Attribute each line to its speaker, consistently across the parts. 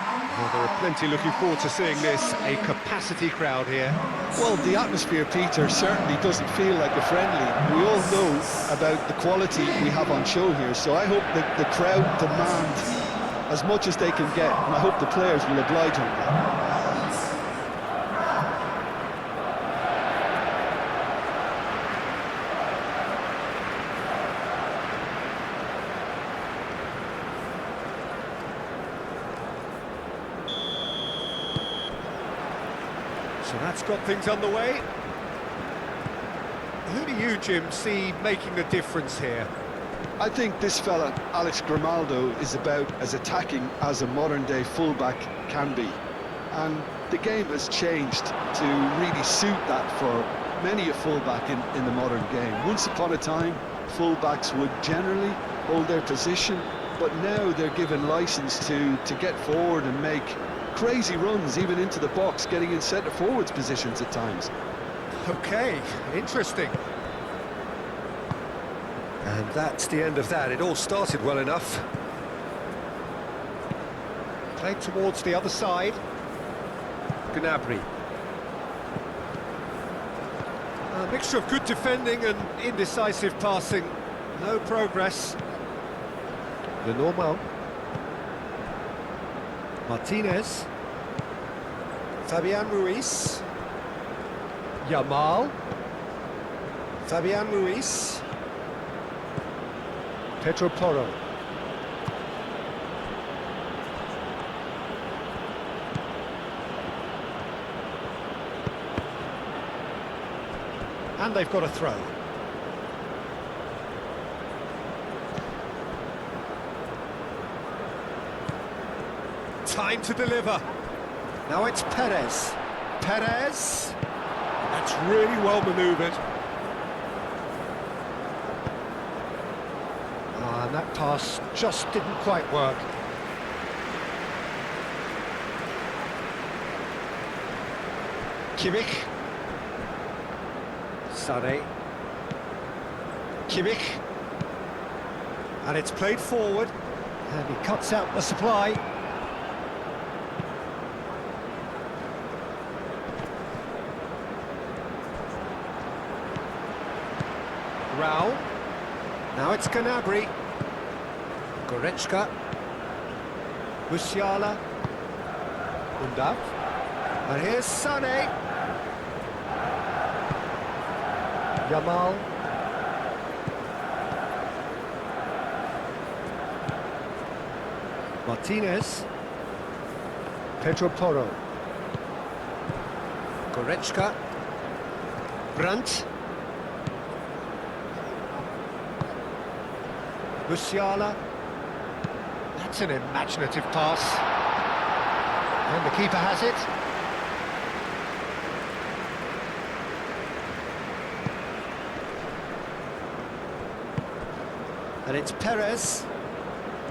Speaker 1: Well, there are plenty looking forward to seeing this. A capacity crowd here.
Speaker 2: Well, the atmosphere, Peter, certainly doesn't feel like a friendly. We all know about the quality we have on show here, so I hope that the crowd demand as much as they can get, and I hope the players will oblige on that.
Speaker 1: So that's got things underway. Who do you, Jim, see making the difference here?
Speaker 2: I think this fella, Alex Grimaldo, is about as attacking as a modern-day fullback can be. And the game has changed to really suit that for many a fullback in the modern game. Once upon a time, fullbacks would generally hold their position, but now they're given license to get forward and make crazy runs, even into the box, getting in centre-forwards positions at times.
Speaker 1: Okay, interesting. And that's the end of that. It all started well enough. Played towards the other side. Gnabry. A mixture of good defending and indecisive passing. No progress. Lenormand. Martinez. Fabian Ruiz. Yamal. Fabian Ruiz. Pedro Porro. And they've got a throw. Time to deliver. Now it's Perez. Perez. That's really well manoeuvred. And that pass just didn't quite work. Kimmich. Sané. Kimmich. And it's played forward. And he cuts out the supply. Rao. Now it's Gnabry. Goretzka. Musiala. Undav. And here's Sané. Yamal. Martinez. Pedro Porro. Goretzka. Brandt. Musiala. That's an imaginative pass. And the keeper has it. And it's Perez.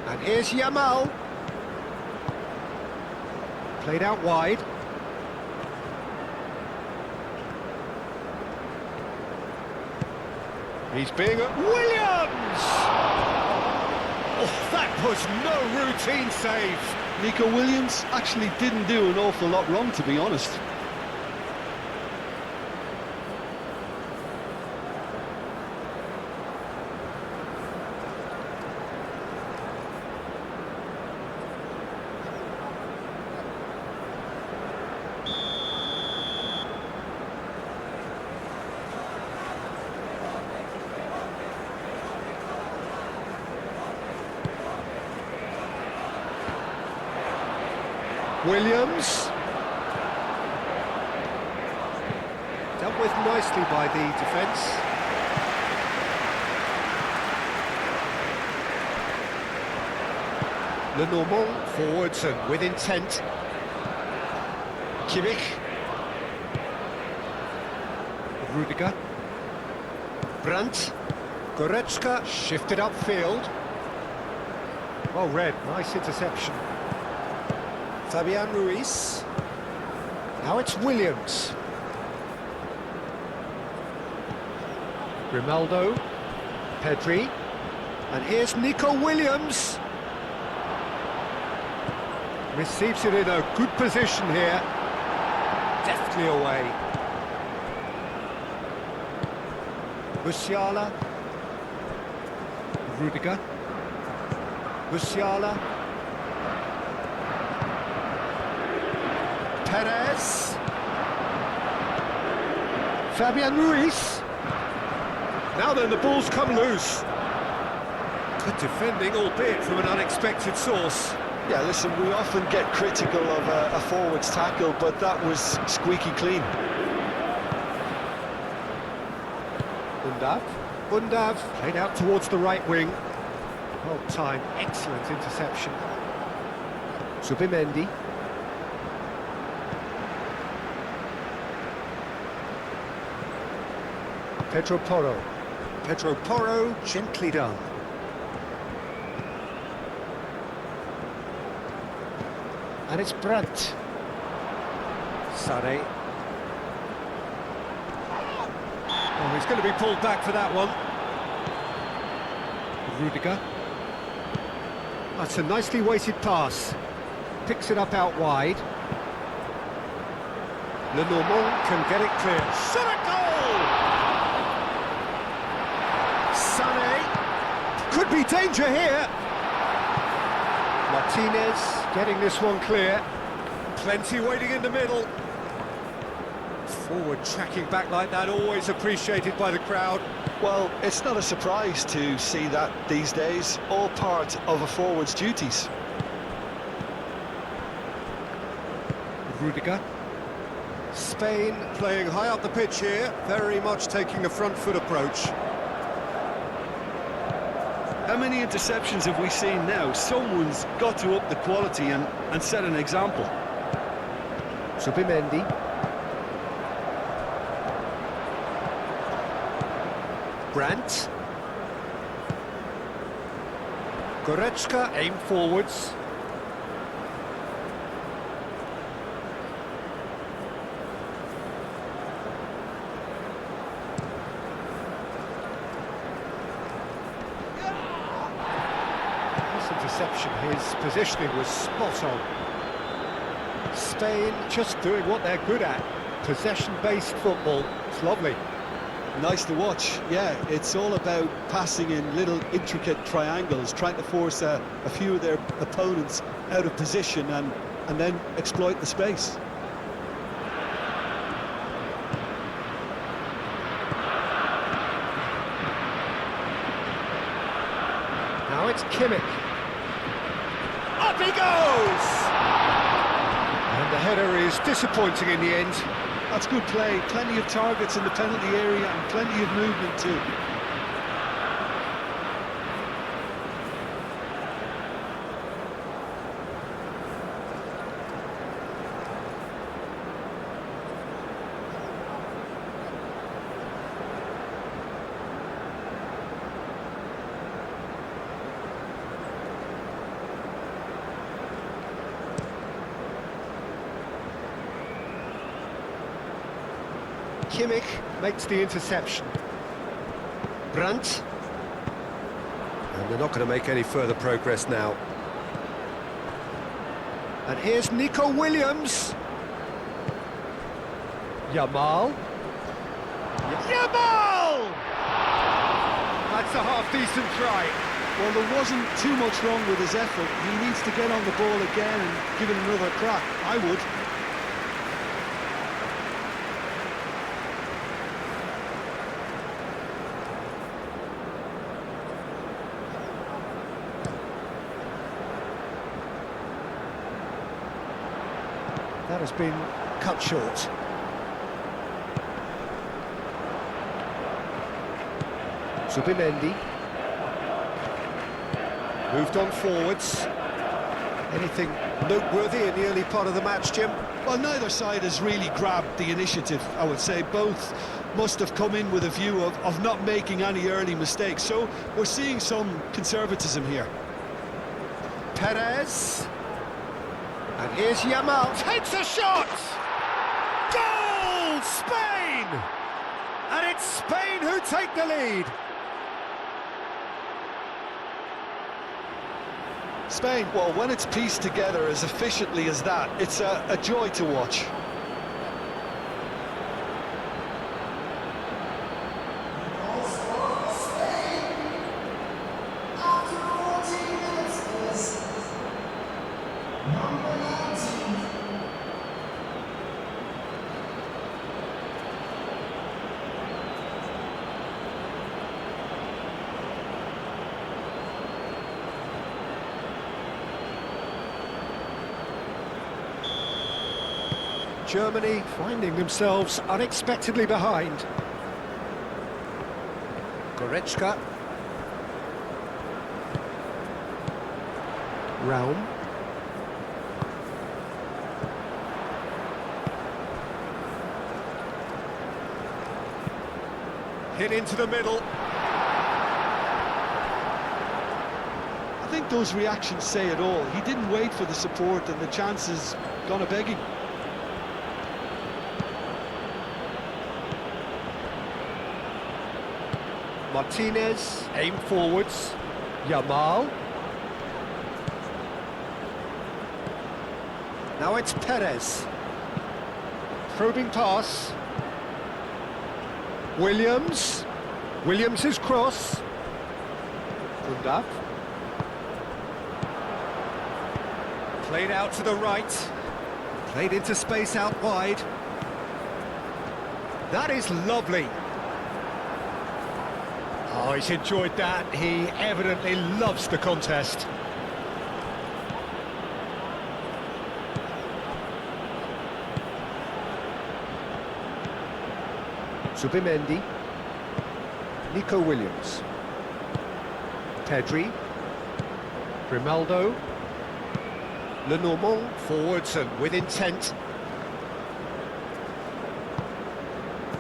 Speaker 1: And here's Yamal. Played out wide. He's being at Williams! Oh, that was no routine save.
Speaker 2: Nico Williams actually didn't do an awful lot wrong, to be honest.
Speaker 1: Williams. Dealt with nicely by the defence. Lenormand forwards and with intent. Kimmich. Rudiger. Brandt. Goretzka shifted upfield. Well read, nice interception. Fabian Ruiz. Now it's Williams. Grimaldo. Pedri. And here's Nico Williams. Receives it in a good position here. Deftly away. Musiala. Rudiger. Musiala. Perez. Fabian Ruiz. Now then, the ball's come loose. Good defending, albeit from an unexpected source.
Speaker 2: Yeah, listen, we often get critical of a forward's tackle, but that was squeaky clean.
Speaker 1: Undav played out towards the right wing. Well timed, excellent interception. Subimendi. Pedro Porro, gently done. And it's Brandt. Sane. Oh, he's going to be pulled back for that one. Rudiger. That's a nicely weighted pass. Picks it up out wide. Lenormand can get it clear. Shot a goal! Sane. Could be danger here. Martinez getting this one clear. Plenty waiting in the middle. Forward tracking back like that, always appreciated by the crowd.
Speaker 2: Well, it's not a surprise to see that these days, all part of a forward's duties.
Speaker 1: Rudiger. Spain playing high up the pitch here, very much taking a front foot approach.
Speaker 2: How many interceptions have we seen now? Someone's got to up the quality and set an example.
Speaker 1: Subimendi. Brandt. Goretzka aim forwards. This interception, his positioning was spot on. Spain just doing what they're good at. Possession-based football. It's lovely.
Speaker 2: Nice to watch, yeah. It's all about passing in little intricate triangles, trying to force a few of their opponents out of position and then exploit the space.
Speaker 1: Now it's Kimmich. Up he goes! And the header is disappointing in the end.
Speaker 2: That's good play, plenty of targets in the penalty area and plenty of movement too.
Speaker 1: Kimmich makes the interception. Brandt. And they're not going to make any further progress now. And here's Nico Williams. Yamal. Yamal! That's a half-decent try.
Speaker 2: Well, there wasn't too much wrong with his effort. He needs to get on the ball again and give it another crack. I would.
Speaker 1: That has been cut short. Subimendi. Moved on forwards. Anything noteworthy in the early part of the match, Jim?
Speaker 2: Well, neither side has really grabbed the initiative, I would say. Both must have come in with a view of not making any early mistakes. So we're seeing some conservatism here.
Speaker 1: Perez. And here's Yamal, takes a shot! Goal! Spain! And it's Spain who take the lead.
Speaker 2: Spain, well, when it's pieced together as efficiently as that, it's a joy to watch.
Speaker 1: Germany finding themselves unexpectedly behind. Goretzka. Raum. Hit into the middle.
Speaker 2: I think those reactions say it all. He didn't wait for the support and the chances gone a-begging.
Speaker 1: Martinez, aim forwards. Yamal. Now it's Perez. Probing pass. Williams. Williams' cross. Undav. Played out to the right. Played into space out wide. That is lovely. Oh, he's enjoyed that. He evidently loves the contest. Zubimendi. Nico Williams. Pedri. Grimaldo. Lenormand forwards and with intent.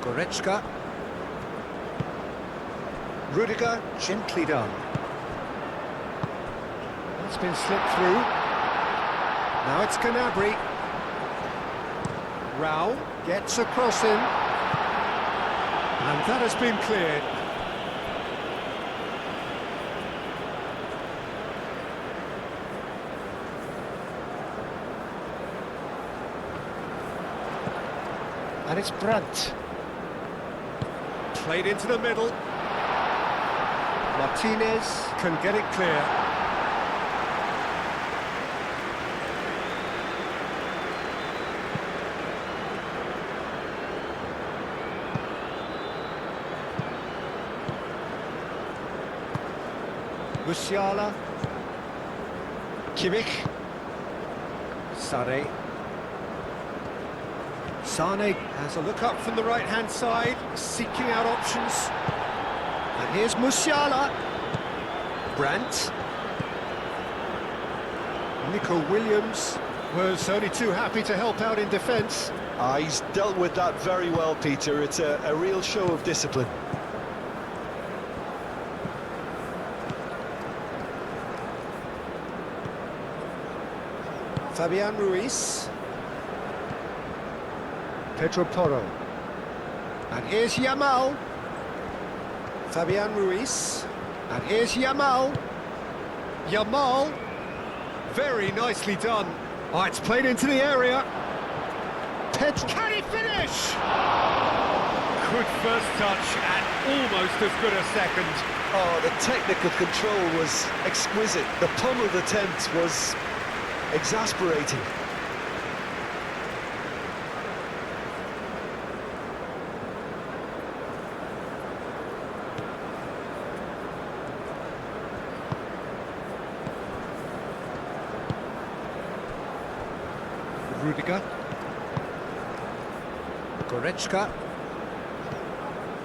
Speaker 1: Goretzka. Rudiger, gently done. That's been slipped through. Now it's Gnabry. Raul gets a cross in. And that has been cleared. And it's Brandt. Played into the middle. Martinez can get it clear. Musiala. Kimmich. Sane. Sane has a look up from the right-hand side, seeking out options. And here's Musiala. Brandt. Nico Williams was only too happy to help out in defence.
Speaker 2: He's dealt with that very well, Peter. It's a real show of discipline.
Speaker 1: Fabian Ruiz. Pedro Porro. And here's Yamal. Fabian Ruiz. And here's Yamal. Yamal. Very nicely done. Oh, it's played into the area. Pedro. Can he finish? Good first touch and almost as good a second.
Speaker 2: Oh, the technical control was exquisite. The pummeled attempt was exasperating.
Speaker 1: Rudiger. Goretzka.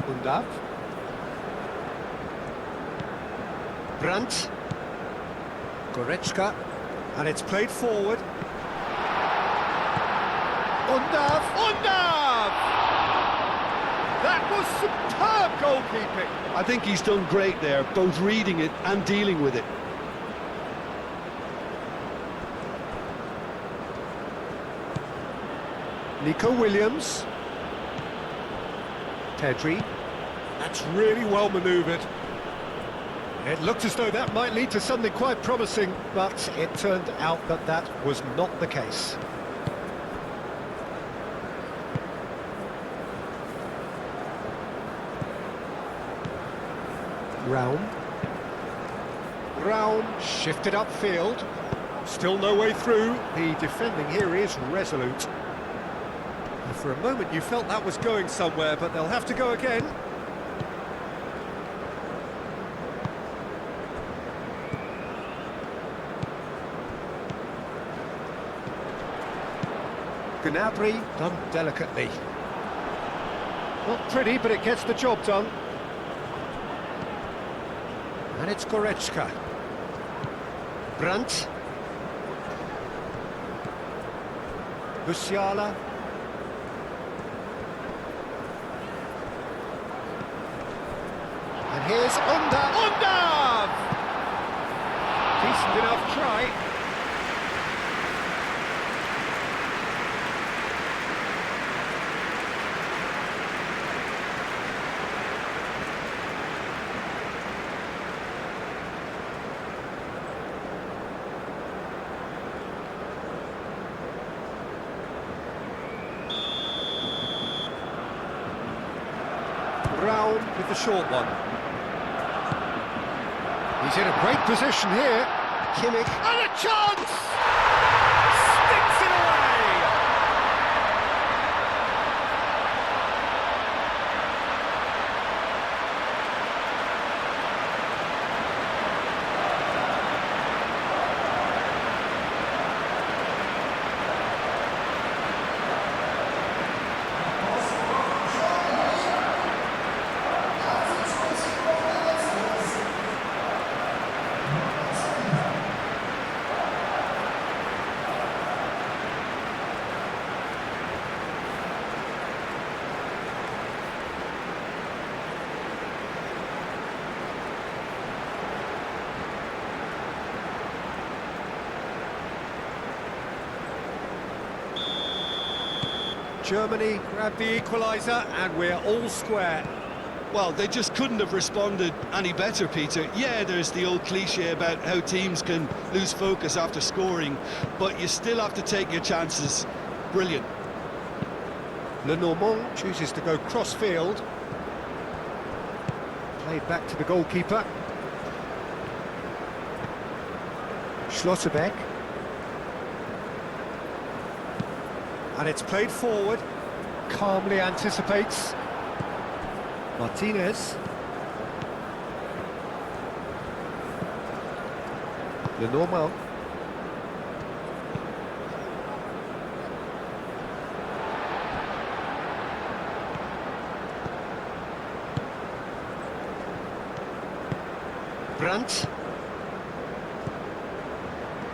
Speaker 1: Undav. Brandt. Goretzka. And it's played forward. Undav! Undav! That was superb goalkeeping!
Speaker 2: I think he's done great there, both reading it and dealing with it.
Speaker 1: Nico Williams. Pedri. That's really well manoeuvred. It looked as though that might lead to something quite promising, but it turned out that that was not the case. Round, shifted upfield. Still no way through. The defending here is resolute. And for a moment you felt that was going somewhere, but they'll have to go again. Gnabry done delicately. Not pretty, but it gets the job done. And it's KYRGYZ. Brandt. Musiala. And here's Undav! Decent enough try. Brown with the short one. He's in a great position here. Kimmich. And a chance! Sticks it away! Germany grabbed the equaliser and we're all square.
Speaker 2: Well, they just couldn't have responded any better, Peter. Yeah, there's the old cliche about how teams can lose focus after scoring, but you still have to take your chances. Brilliant.
Speaker 1: Lenormand chooses to go cross-field. Played back to the goalkeeper. Schlotterbeck. And it's played forward. Calmly anticipates. Martinez. Lenormand. Brandt.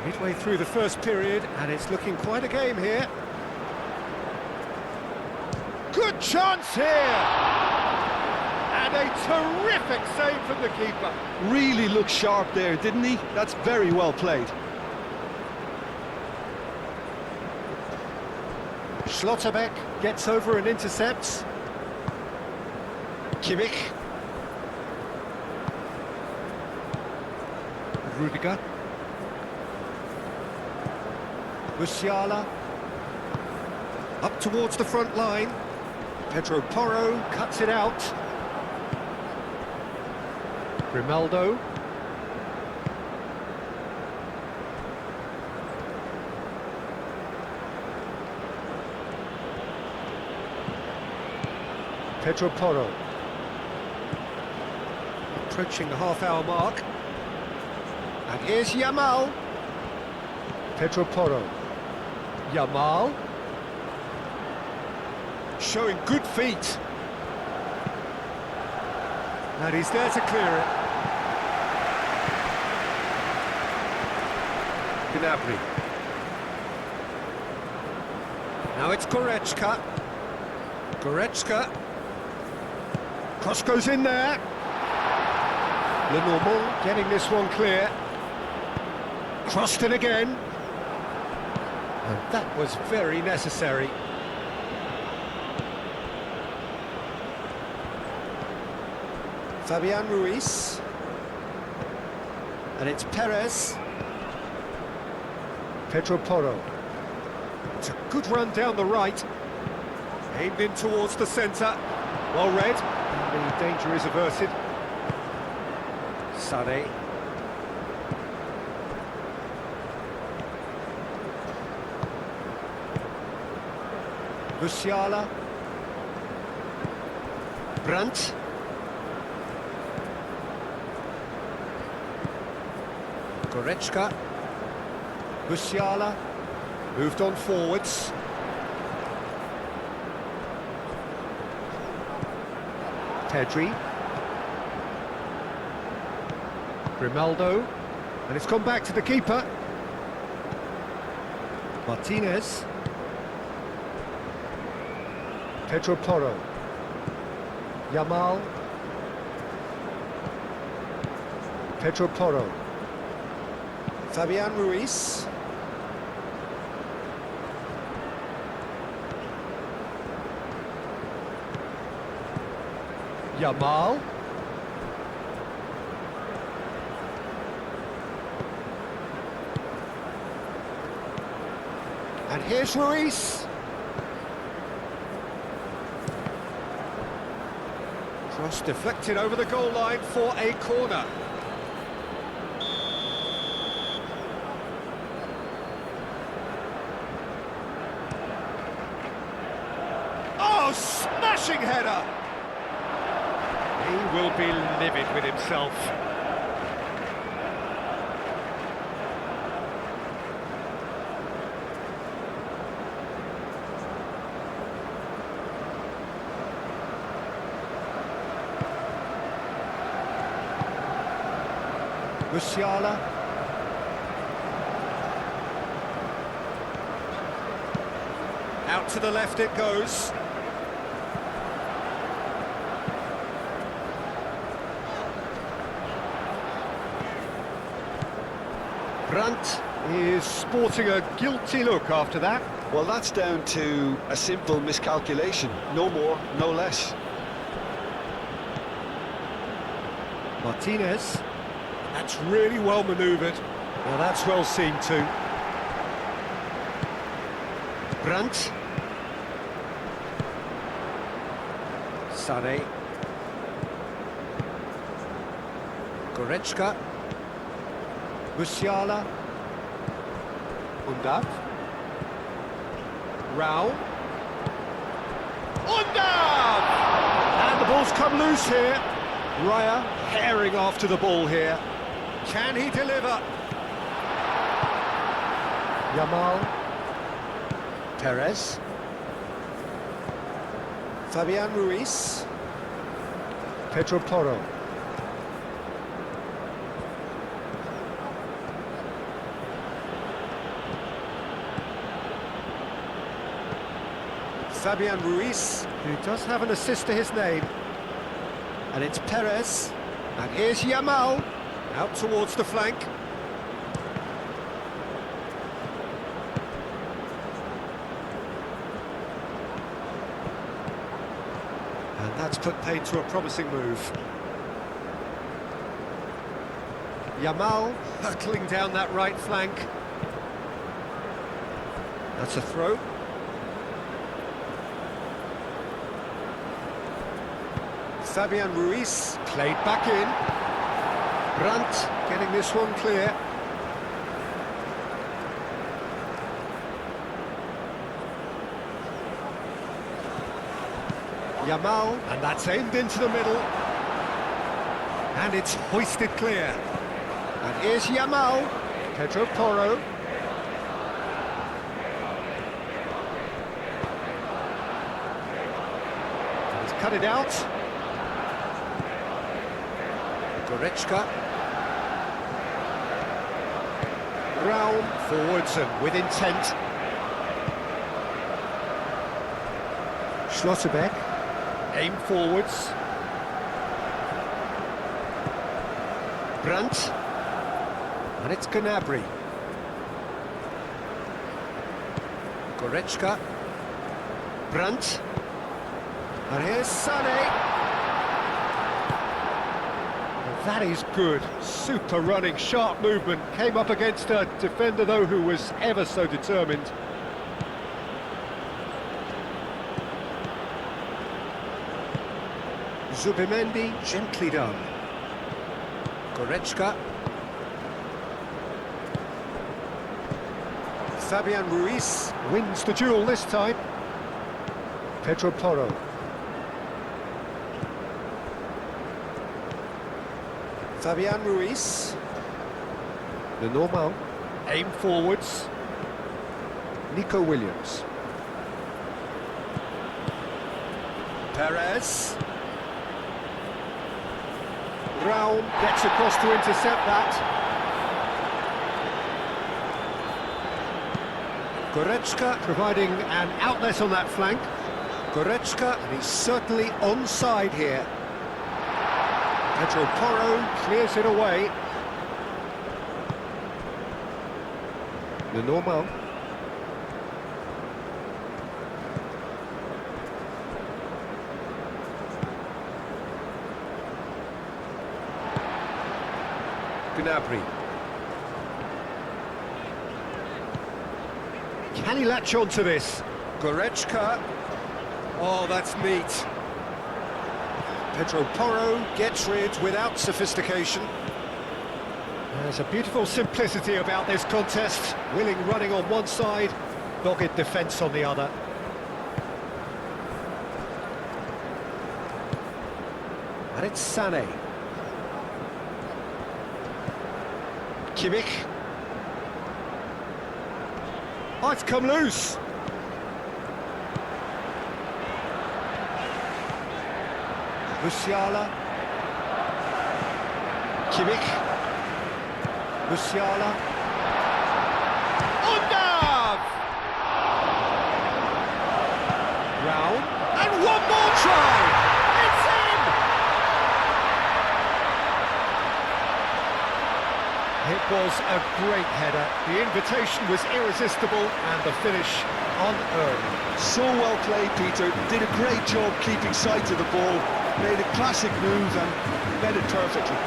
Speaker 1: Midway through the first period, and it's looking quite a game here. Good chance here! And a terrific save from the keeper.
Speaker 2: Really looked sharp there, didn't he? That's very well played.
Speaker 1: Schlotterbeck gets over and intercepts. Kimmich. Rudiger. Musiala. Up towards the front line. Pedro Porro cuts it out. Grimaldo. Pedro Porro. Approaching the half-hour mark. And here's Yamal. Pedro Porro. Yamal. Showing good feet. And he's there to clear it. Gnabry. Now it's KYRGYZ. KYRGYZ. Cross goes in there. Lenormand getting this one clear. Crossed in again. And that was very necessary. Fabian Ruiz. And it's Perez. Pedro Porro. It's a good run down the right. Aimed in towards the centre. Well read. And the danger is averted. Sané. Musiala. Brandt. Goretzka. Musiala. Moved on forwards. Pedri. Grimaldo. And it's gone back to the keeper. Martinez. Pedro Porro. Yamal. Pedro Porro. Fabian Ruiz. Yamal. And here's Ruiz. Cross deflected over the goal line for a corner. Oh, smashing header! He will be livid with himself. Musiala. Out to the left it goes. Brandt is sporting a guilty look after that.
Speaker 2: Well, that's down to a simple miscalculation. No more, no less.
Speaker 1: Martinez. That's really well manoeuvred. Well, that's well seen too. Brandt. Sané. Goretzka. Musiala. Undav. Rao. Undav! And the ball's come loose here. Raya herring after the ball here. Can he deliver? Yamal. Perez. Fabian Ruiz. Pedro Porro. Fabian Ruiz, who does have an assist to his name. And it's Perez. And here's Yamal. Out towards the flank. And that's put paid to a promising move. Yamal hurtling down that right flank. That's a throw. Fabian Ruiz played back in. Brandt getting this one clear. Yamal, and that's aimed into the middle. And it's hoisted clear. And here's Yamal. Pedro Porro. And he's cut it out. Goretzka. Round forwards and with intent. Schlotterbeck. Aim forwards. Brandt. And it's Gnabry. Goretzka. Brandt. And here's Sané. That is good. Super running, sharp movement. Came up against a defender, though, who was ever so determined. Zubimendi, gently done. Goretzka. Fabian Ruiz wins the duel this time. Pedro Porro. Fabian Ruiz. The normal. Aim forwards. Nico Williams. Perez. Raul gets across to intercept that. Goretzka providing an outlet on that flank. Goretzka, and he's certainly onside here. Pedro Porro clears it away. The normal. Gnabry. Can he latch on to this? Goretzka. Oh, that's neat. Pedro Porro gets rid without sophistication. There's a beautiful simplicity about this contest. Willing running on one side, dogged defence on the other. And it's Sané. Kimmich. Oh, it's come loose. Musiala. Kimmich. Musiala. Undav! Round. And one more try! It's in! It was a great header. The invitation was irresistible and the finish unearned.
Speaker 2: So well played, Peter. Did a great job keeping sight of the ball. Made a classic move and met it perfectly.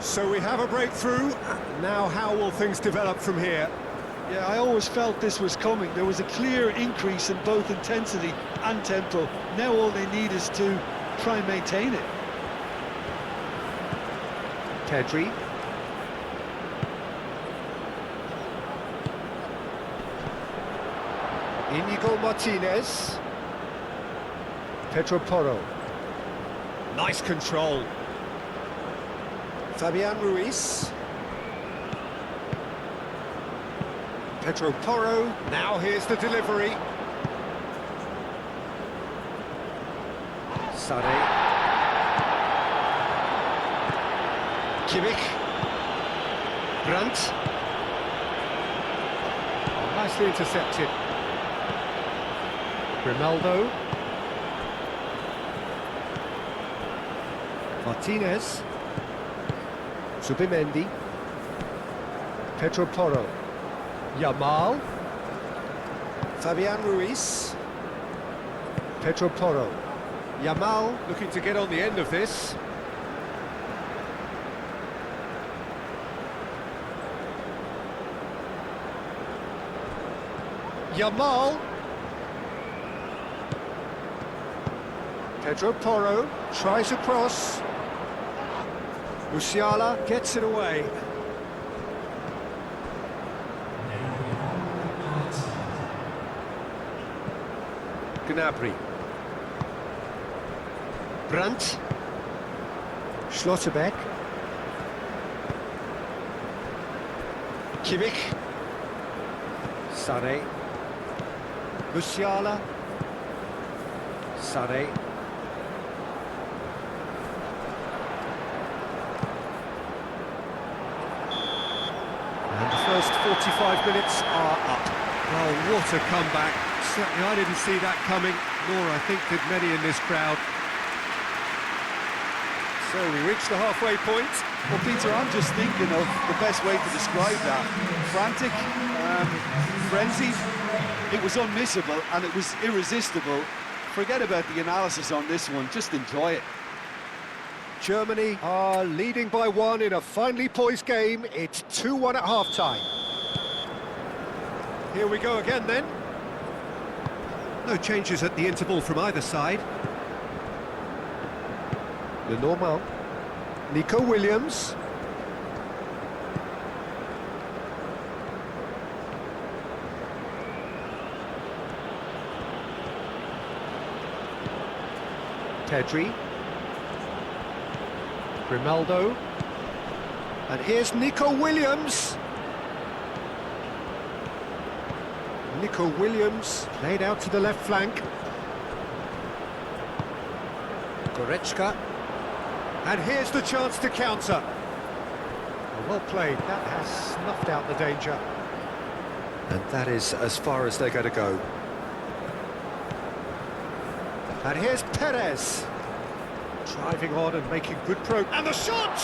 Speaker 1: So we have a breakthrough. Now how will things develop from here?
Speaker 2: Yeah, I always felt this was coming. There was a clear increase in both intensity and tempo. Now all they need is to try and maintain it.
Speaker 1: Pedri. Inigo Martinez. Pedro Porro. Nice control. Fabian Ruiz. Pedro Porro. Now here's the delivery. Sané. Kimmich. Brandt. Oh, nicely intercepted. Ronaldo. Martinez. Zubimendi. Pedro Porro. Yamal. Fabian Ruiz. Pedro Porro. Yamal looking to get on the end of this. Yamal. Pedro Porro tries a cross. Musiala gets it away. Gnabry. Brandt. Schlotterbeck. Kimmich. Sané. Musiala. Sané. first 45 minutes are up. Well, what a comeback. Certainly I didn't see that coming, nor I think did many in this crowd. So we reach the halfway point.
Speaker 2: Well, Peter, I'm just thinking of the best way to describe that. Frantic, frenzied. It was unmissable and it was irresistible. Forget about the analysis on this one, just enjoy it.
Speaker 1: Germany are leading by 1 in a finely poised game. It's 2-1 at half-time. Here we go again then. No changes at the interval from either side. The normal. Nico Williams. Pedri. Grimaldo. And here's Nico Williams. Nico Williams played out to the left flank. Goretzka. And here's the chance to counter. Well played, that has snuffed out the danger. And that is as far as they're going to go. And here's Perez. Driving on and making good progress. And the shot!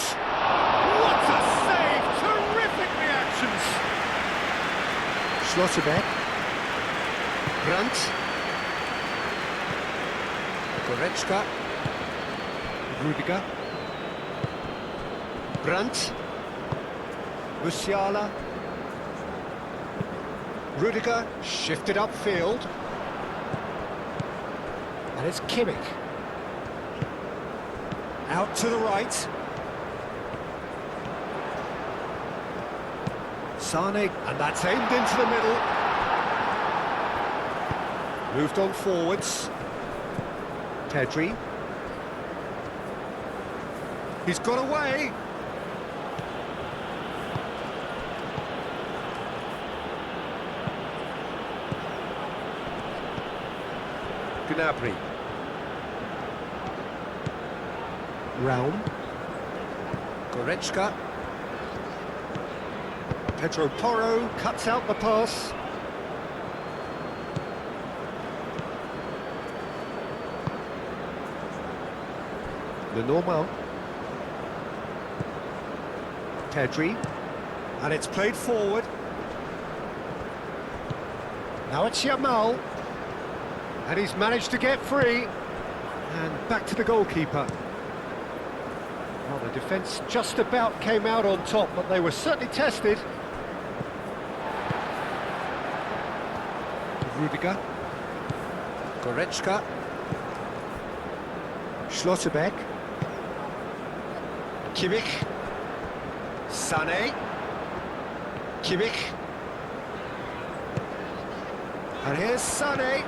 Speaker 1: What a save! Terrific reactions! Schlotterbeck. Brandt. Goretzka. Rudiger. Brandt. Musiala. Rudiger shifted upfield. And it's Kimmich. Out to the right. Sane, and that's aimed into the middle. Moved on forwards. Pedri. He's got away. Gnabry. Raum. Goretzka. Pedro Porro cuts out the pass. The normal. Pedri. And it's played forward. Now it's Yamal. And he's managed to get free. And back to the goalkeeper. Well, the defence just about came out on top, but they were certainly tested. Rudiger. Goretzka. Schlotterbeck. Kimmich. Sané. Kimmich. And here's Sané.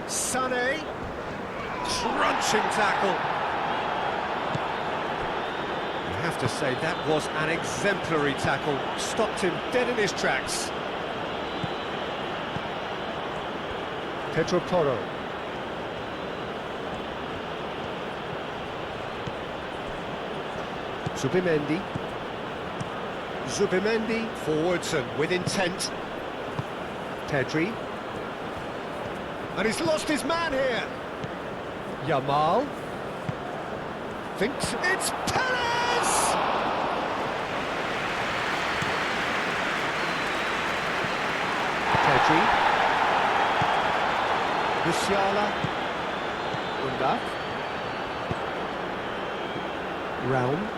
Speaker 1: Sané. Crunching tackle. I have to say, that was an exemplary tackle. Stopped him dead in his tracks. Pedro Porro. Zubimendi. Zubimendi forwards and with intent. Pedri. And he's lost his man here. Yamal. Thinks it's Perez! Pedri. Musiala. Undaf. Raum.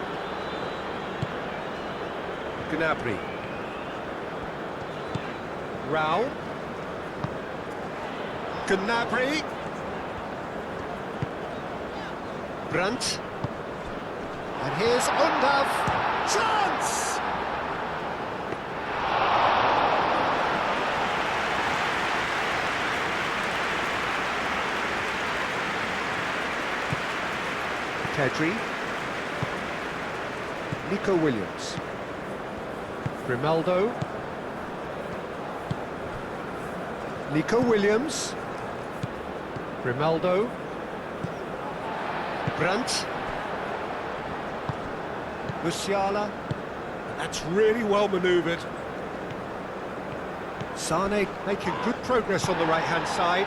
Speaker 1: Gnabry. Raum. Gnabry. Brandt. And here's Undaf. Chance! Pedri. Nico Williams. Grimaldo. Nico Williams. Grimaldo. Brandt. Musiala. That's really well manoeuvred. Sane making good progress on the right-hand side.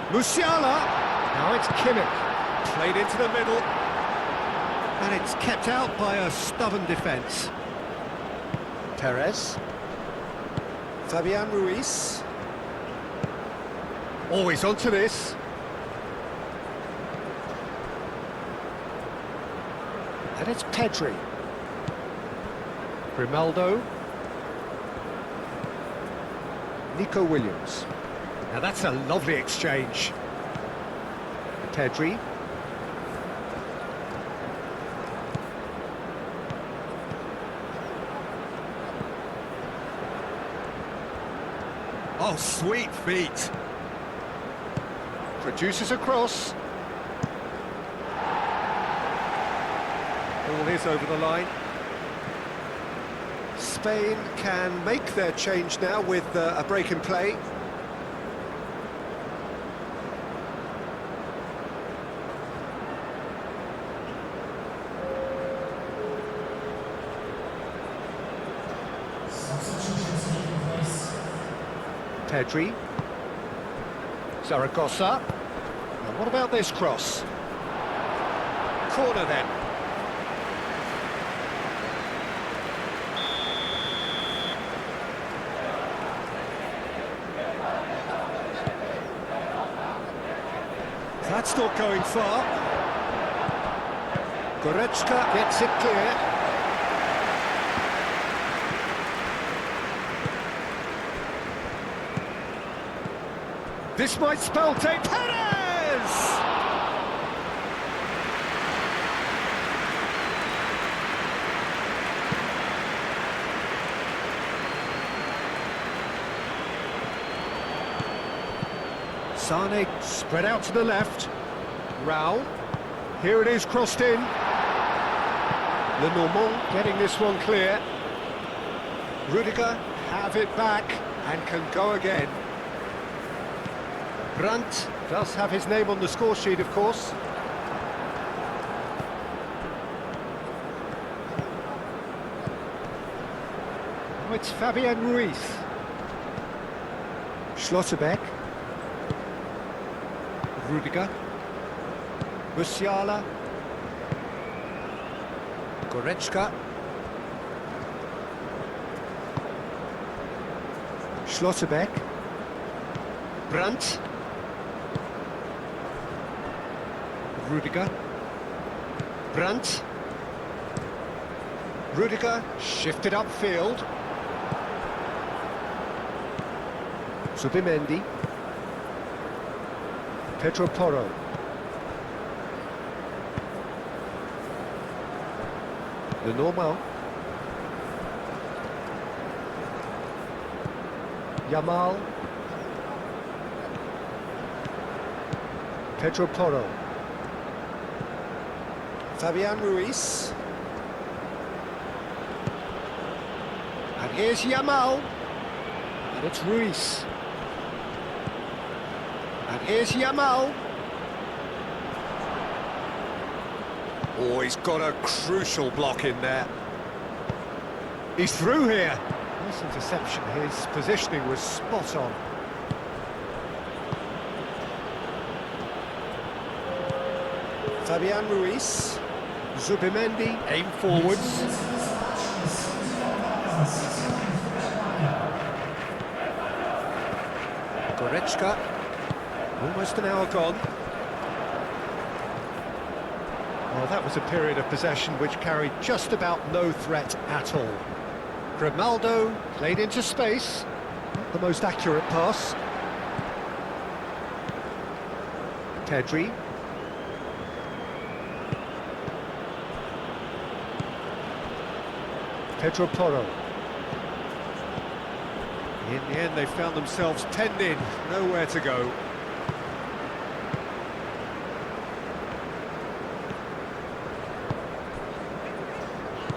Speaker 1: Musiala. Now it's Kimmich. Played into the middle. And it's kept out by a stubborn defence. Perez. Fabian Ruiz. Always onto this. And it's Pedri. Grimaldo. Nico Williams. Now that's a lovely exchange. Pedri. Oh, sweet feet. Produces a cross. All is over the line. Spain can make their change now with a break in play. Pedri. Zaragoza. Now what about this cross? Corner then. That's not going far. Goretzka gets it clear. This might spell take. Perez! Sane spread out to the left. Raul. Here it is, crossed in. Lenormand getting this one clear. Rudiger have it back and can go again. Brandt does have his name on the score sheet, of course. Oh, it's Fabian Ruiz. Schlotterbeck. Rudiger. Musiala. Goretzka. Schlotterbeck. Brandt. Rudiger. Brandt. Rudiger shifted upfield. Zubimendi. Pedro Porro. Lenormand. Yamal. Pedro Porro. Fabian Ruiz. And here's Yamal. And it's Ruiz. And here's Yamal. Oh, he's got a crucial block in there. He's through here. Nice interception. His positioning was spot on. Fabian Ruiz. Zubimendi, aim forwards. Goretzka. Almost an hour gone. Well, that was a period of possession which carried just about no threat at all. Grimaldo played into space. Not the most accurate pass. Pedri. Pedro Porro. In the end, they found themselves penned in, nowhere to go.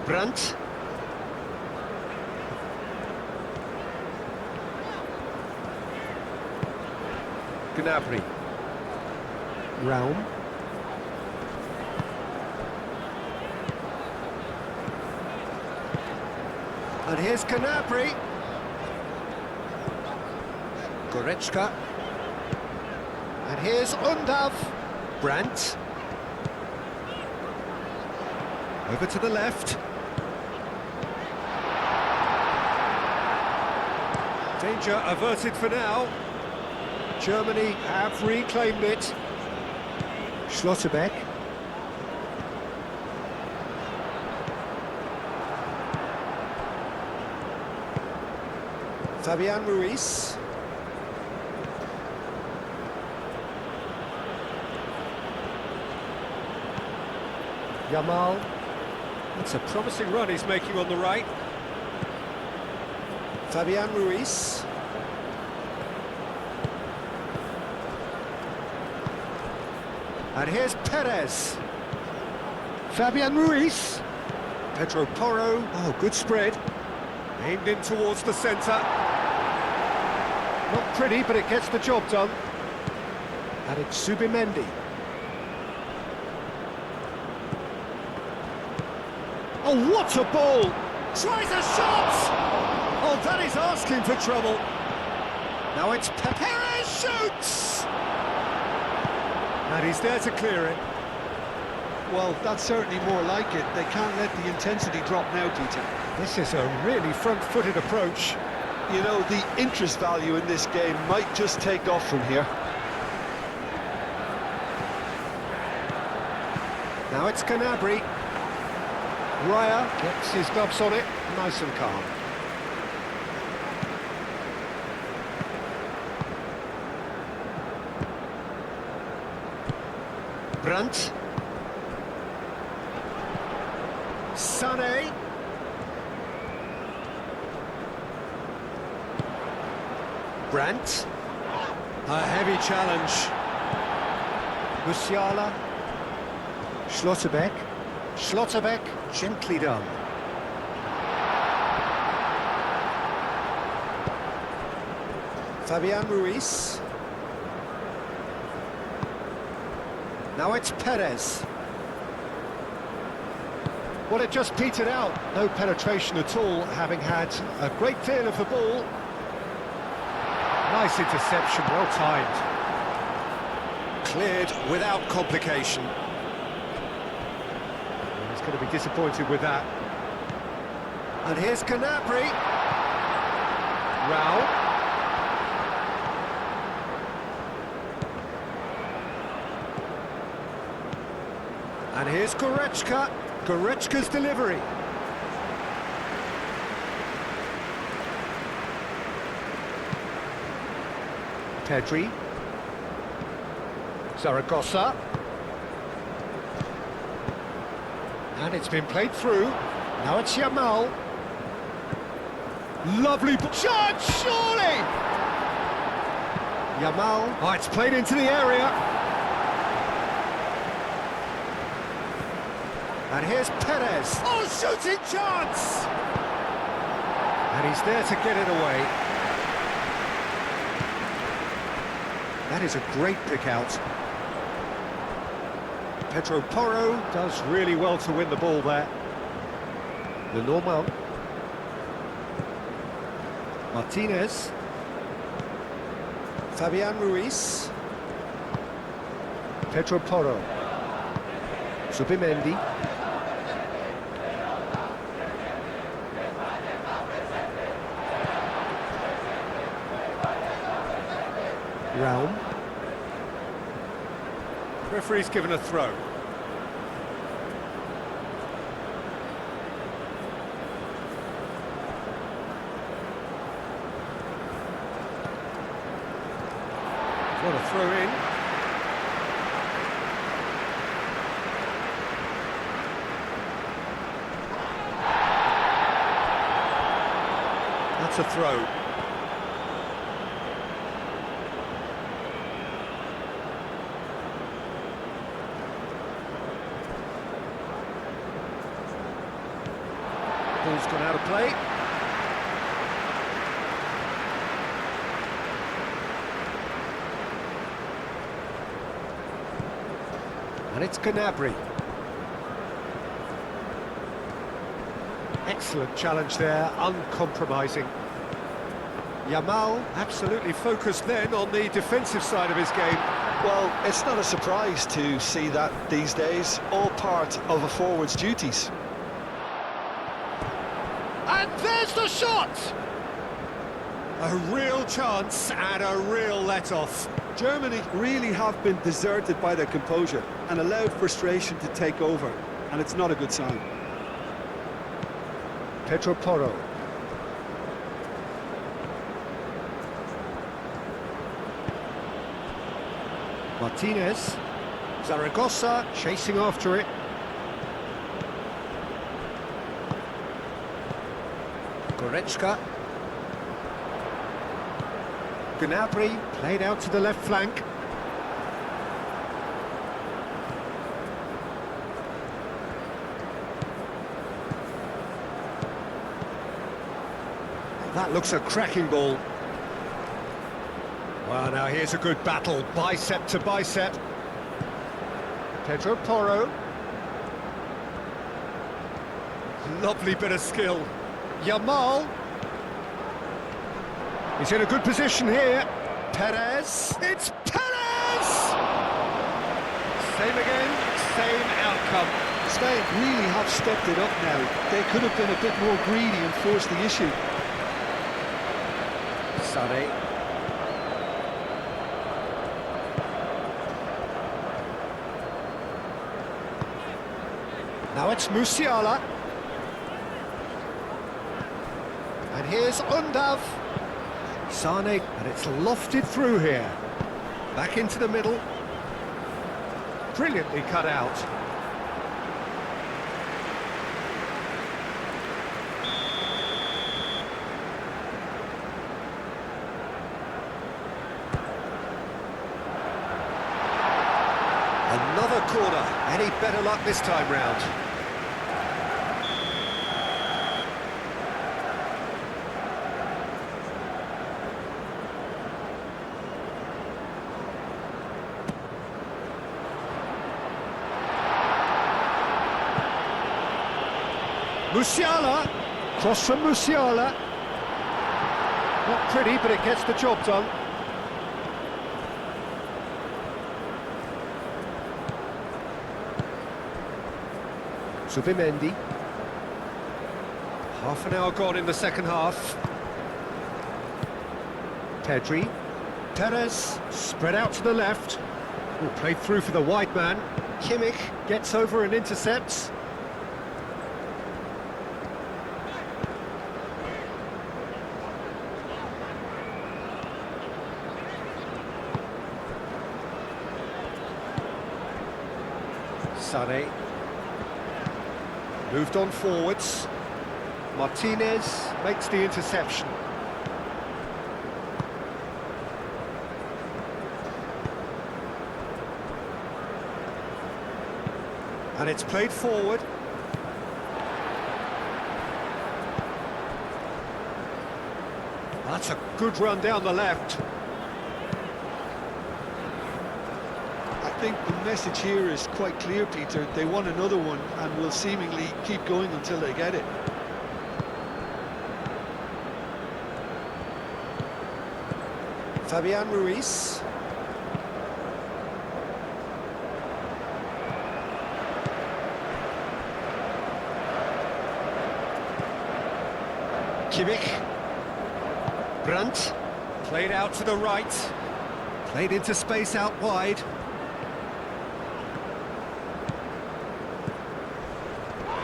Speaker 1: Brandt. Gnabry. Raum. And here's Canabry. Goretzka. And here's Undav. Brandt. Over to the left. Danger averted for now. Germany have reclaimed it. Schlotterbeck. Fabian Ruiz. Yamal. That's a promising run he's making on the right. Fabian Ruiz. And here's Perez. Fabian Ruiz. Pedro Porro. Oh, good spread. Aimed in towards the centre. Not pretty, but it gets the job done. And it's Subimendi. Oh, what a ball! Tries a shot! Oh, that is asking for trouble. Now it's Perez shoots! And he's there to clear it.
Speaker 2: Well, that's certainly more like it. They can't let the intensity drop now, Peter.
Speaker 1: This is a really front-footed approach.
Speaker 2: You know, the interest value in this game might just take off from here.
Speaker 1: Now it's Canabry. Raya gets his gloves on it, nice and calm. Brandt. Sané. Brandt. A heavy challenge. Musiala. Schlotterbeck. Schlotterbeck, gently done. Fabian Ruiz. Now it's Perez. Well, it just petered out. No penetration at all, having had a great feel of the ball. Nice interception, well timed. Cleared without complication. He's going to be disappointed with that. And here's Canabry. Rao. And here's Goretzka. Goretzka's delivery. Pedri. Zaragoza. And it's been played through. Now it's Yamal. Lovely shot, surely! Yamal. Oh, it's played into the area. And here's Perez. Oh, shooting chance! And he's there to get it away. That is a great pick out. Pedro Porro does really well to win the ball there. Lenormand. Martinez. Fabian Ruiz. Pedro Porro. Subimendi. Realm. Referee's given a throw. What a throw in. That's a throw. Ball's gone out of play. And it's Canabry. Excellent challenge there, uncompromising. Yamal absolutely focused then on the defensive side of his game.
Speaker 2: Well, it's not a surprise to see that these days, all part of a forward's duties.
Speaker 1: And there's the shot! A real chance and a real let-off.
Speaker 2: Germany really have been deserted by their composure and allowed frustration to take over, and it's not a good sign.
Speaker 1: Pedro Porro. Martinez. Zaragoza chasing after it. Goretzka. Gnabry played out to the left flank. That looks a cracking ball. Well, now here's a good battle, bicep to bicep. Pedro Porro. Lovely bit of skill. Yamal. He's in a good position here. Perez. It's Perez! Same again, same outcome.
Speaker 2: Spain really have stepped it up now. They could have been a bit more greedy and forced the issue.
Speaker 1: Sané. Now it's Musiala. And here's Undav. Sané, and it's lofted through here. Back into the middle. Brilliantly cut out. Another corner. Any better luck this time round? Musiala, cross from Musiala. Not pretty, but it gets the job done. Zubimendi. Half an hour gone in the second half. Pedri. Perez, spread out to the left. Ooh, played through for the wide man. Kimmich gets over and intercepts. Sané. Moved on forwards. Martinez makes the interception. And it's played forward. That's a good run down the left.
Speaker 2: I think the message here is quite clear, Peter. They want another one and will seemingly keep going until they get it.
Speaker 1: Fabian Ruiz. Kimmich. Brandt. Played out to the right. Played into space out wide.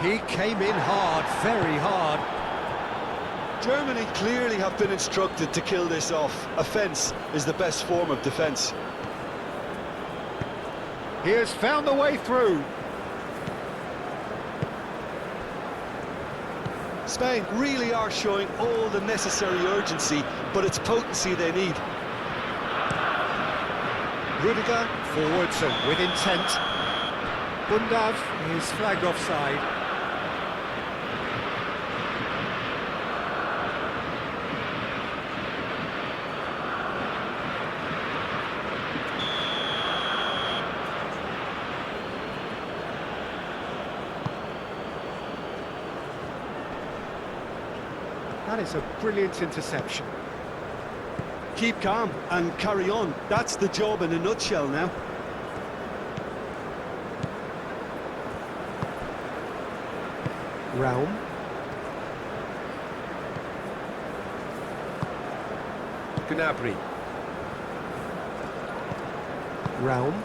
Speaker 1: He came in hard, very hard.
Speaker 2: Germany clearly have been instructed to kill this off. Offence is the best form of defence.
Speaker 1: He has found the way through.
Speaker 2: Spain really are showing all the necessary urgency, but it's potency they need.
Speaker 1: Rudiger, forwards and with intent. Undav is flagged offside. That is a brilliant interception.
Speaker 2: Keep calm and carry on. That's the job in a nutshell now.
Speaker 1: Realm. Gnabry. Realm.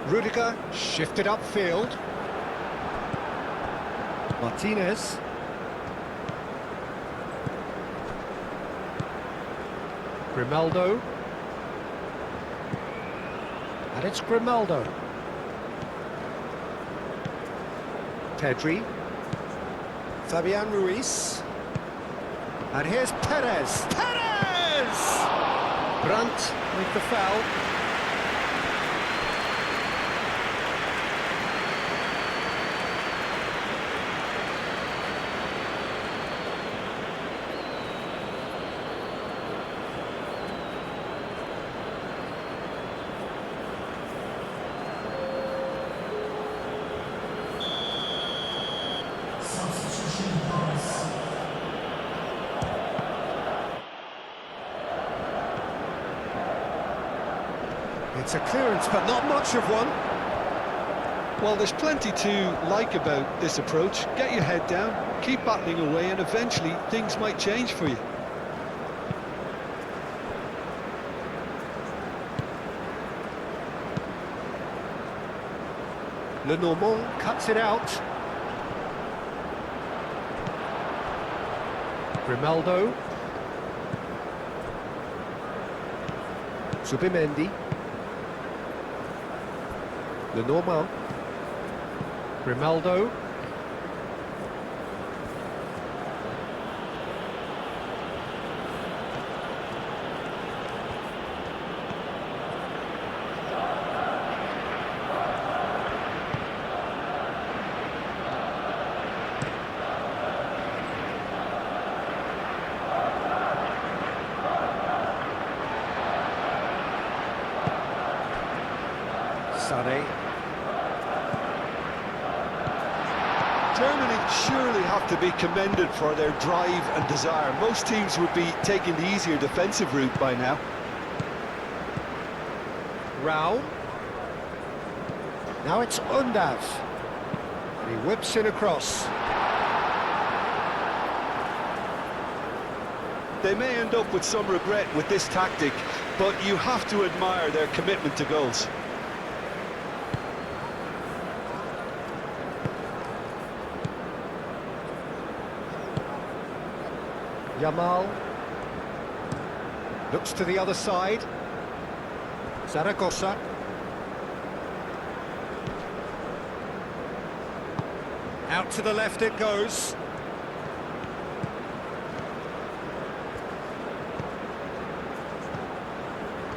Speaker 1: Rudiger shifted upfield. Martinez. Grimaldo. And it's Grimaldo. Pedri. Fabian Ruiz. And here's Perez. Perez! Brandt with the foul. It's a clearance, but not much of one.
Speaker 2: Well, there's plenty to like about this approach. Get your head down, keep battling away, and eventually things might change for you.
Speaker 1: Lenormand cuts it out. Grimaldo. Zubimendi. Lenormand. Grimaldo. Sané.
Speaker 2: Germany surely have to be commended for their drive and desire. Most teams would be taking the easier defensive route by now.
Speaker 1: Rao. Now it's Undav. And he whips in across.
Speaker 2: They may end up with some regret with this tactic, but you have to admire their commitment to goals.
Speaker 1: Yamal. Looks to the other side. Zaragoza. Out to the left it goes.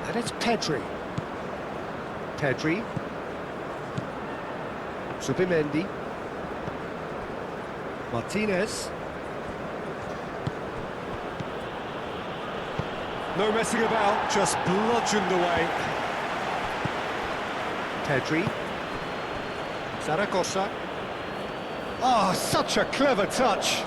Speaker 1: And it's Pedri. Pedri. Zubimendi. Martinez. No messing about, just bludgeoned away. Pedri. Zaragoza. Oh, such a clever touch.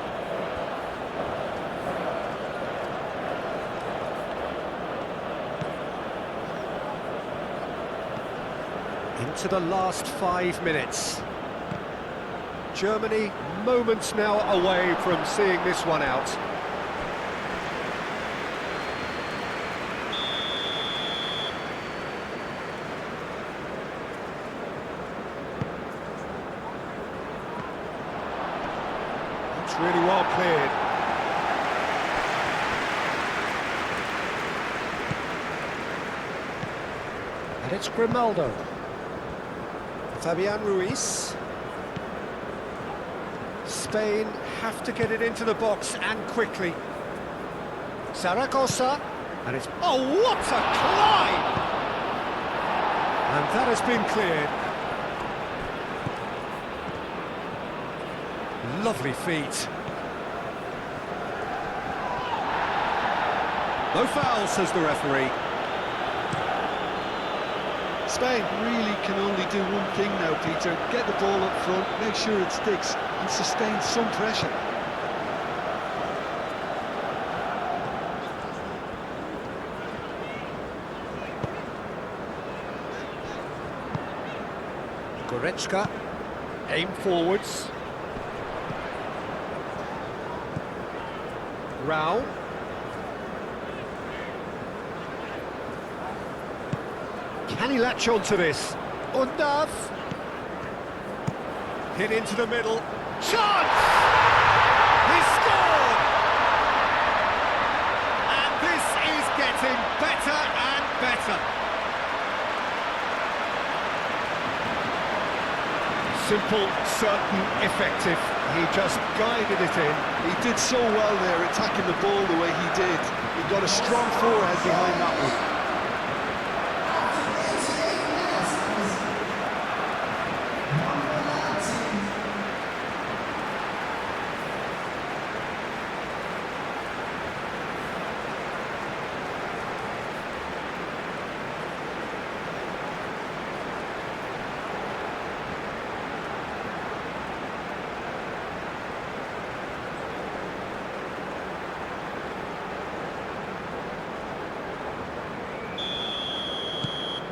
Speaker 1: Into the last 5 minutes. Germany moments now away from seeing this one out. Really well cleared. And it's Grimaldo. Fabian Ruiz. Spain have to get it into the box and quickly. Zaragoza. And it's... Oh, what a climb! And that has been cleared. Lovely feet. No foul, says the referee.
Speaker 2: Spain really can only do one thing now, Peter. Get the ball up front, make sure it sticks, and sustain some pressure.
Speaker 1: Goretzka, aim forwards. Rao. Can he latch on to this? Undav. Hit into the middle. Chance! He scored! And this is getting better and better. Simple, certain, effective. He just guided it in.
Speaker 2: He did so well there, attacking the ball the way he did. He got a strong forehead behind that one.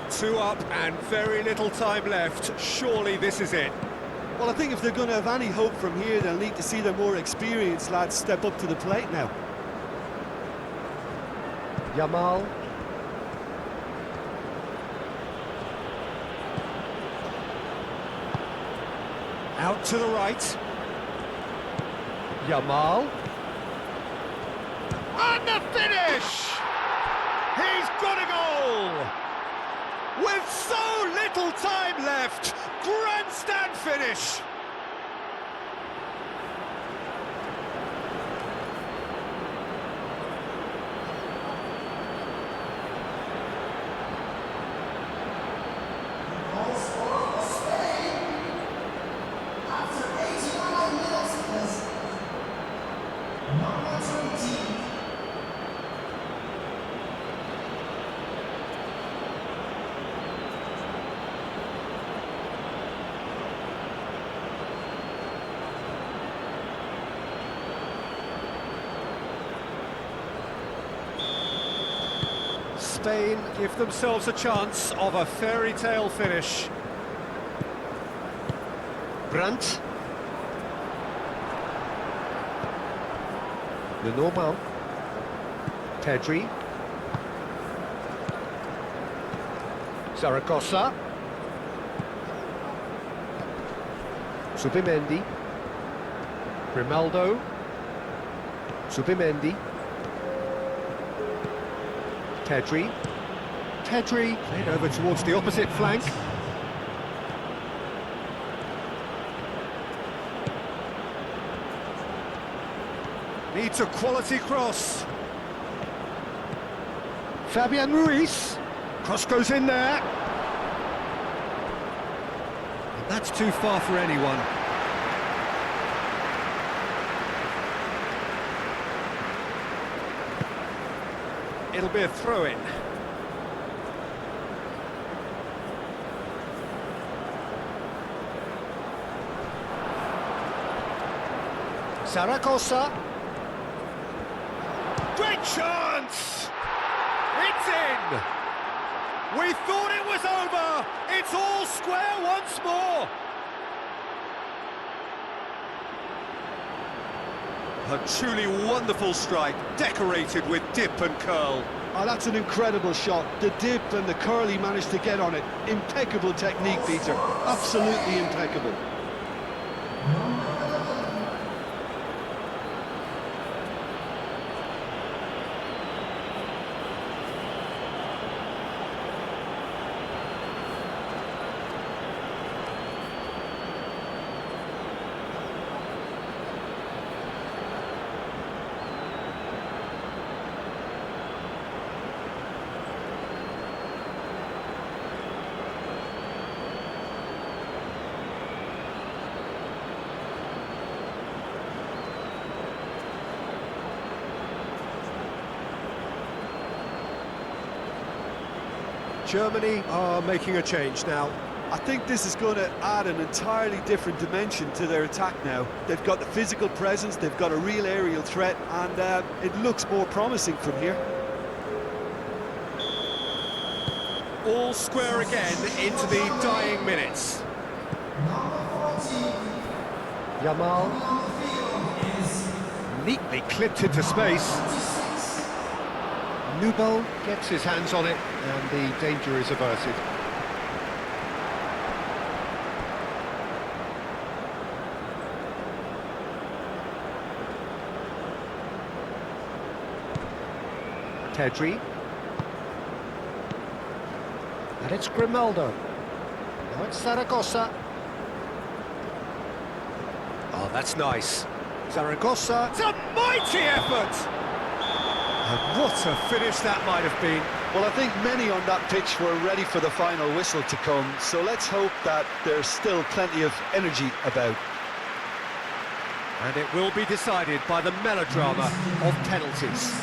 Speaker 1: Two up and very little time left. Surely this is it.
Speaker 3: Well, I think if they're going to have any hope from here, they'll need to see their more experienced lads step up to the plate now.
Speaker 1: Yamal. Out to the right. Yamal. And the finish! He's got a goal! With so little time left, grandstand finish. Spain give themselves a chance of a fairy tale finish. Brandt. Le Normal. Pedri. Zaragoza. Subimendi. Grimaldo. Subimendi. Pedri. Pedri played over towards the opposite flank. Needs a quality cross. Fabian Ruiz. Cross goes in there. And that's too far for anyone. It'll be a throw-in. Zaragoza. Great chance! It's in! We thought it was over! It's all square once more! A truly wonderful strike, decorated with dip and curl.
Speaker 2: Oh, that's an incredible shot. The dip and the curl he managed to get on it. Impeccable technique, Peter. Absolutely impeccable.
Speaker 1: Germany are making a change now.
Speaker 3: I think this is going to add an entirely different dimension to their attack now. They've got the physical presence, they've got a real aerial threat, and it looks more promising from here.
Speaker 1: All square again into the dying minutes. Yamal. Neatly clipped into space. Nubel gets his hands on it, and the danger is averted. Pedri. And it's Grimaldo. Now it's Zaragoza. Oh, that's nice. Zaragoza. It's a mighty effort! And what a finish that might have been.
Speaker 2: Well, I think many on that pitch were ready for the final whistle to come, so let's hope that there's still plenty of energy about.
Speaker 1: And it will be decided by the melodrama of penalties.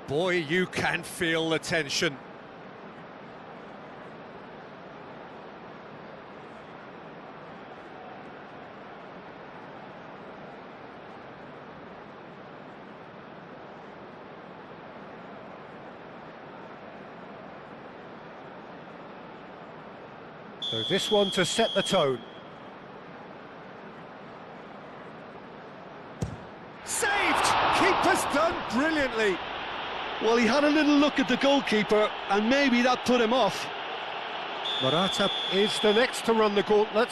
Speaker 1: Boy, you can feel the tension. So this one to set the tone. Saved! Keeper's done brilliantly.
Speaker 2: Well, he had a little look at the goalkeeper, and maybe that put him off.
Speaker 1: Morata is the next to run the gauntlet.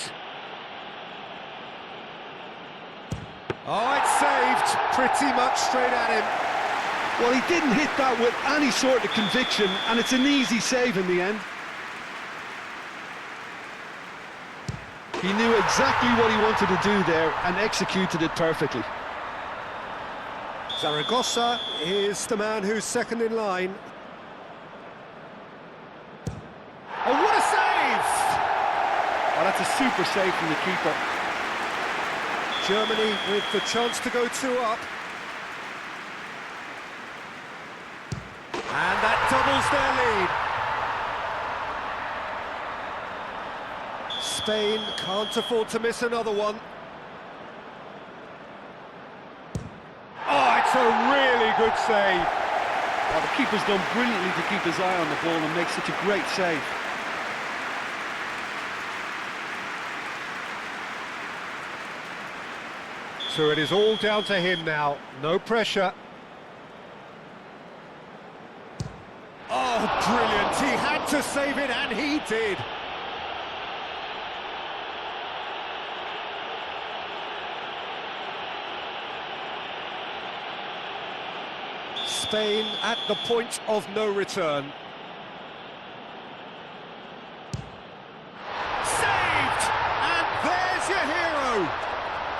Speaker 1: Oh, it's saved pretty much straight at him.
Speaker 2: Well, he didn't hit that with any sort of conviction, and it's an easy save in the end. He knew exactly what he wanted to do there and executed it perfectly.
Speaker 1: Zaragoza is the man who's second in line. Oh, what a save!
Speaker 3: Oh, that's a super save from the keeper.
Speaker 1: Germany with the chance to go 2 up. And that doubles their lead. Spain can't afford to miss another one. Oh, it's a really good save.
Speaker 3: Well, the keeper's done brilliantly to keep his eye on the ball and make such a great save.
Speaker 1: So it is all down to him now, no pressure. Oh, brilliant, he had to save it and he did. Spain at the point of no return. Saved! And there's your hero!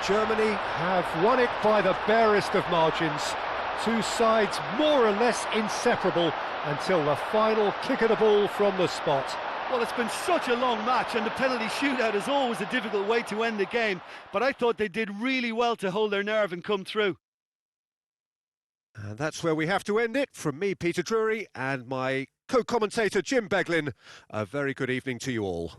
Speaker 1: Germany have won it by the barest of margins. Two sides more or less inseparable until the final kick of the ball from the spot.
Speaker 3: Well, it's been such a long match, and the penalty shootout is always a difficult way to end the game, but I thought they did really well to hold their nerve and come through.
Speaker 1: And that's where we have to end it. From me, Peter Drury, and my co-commentator, Jim Beglin, a very good evening to you all.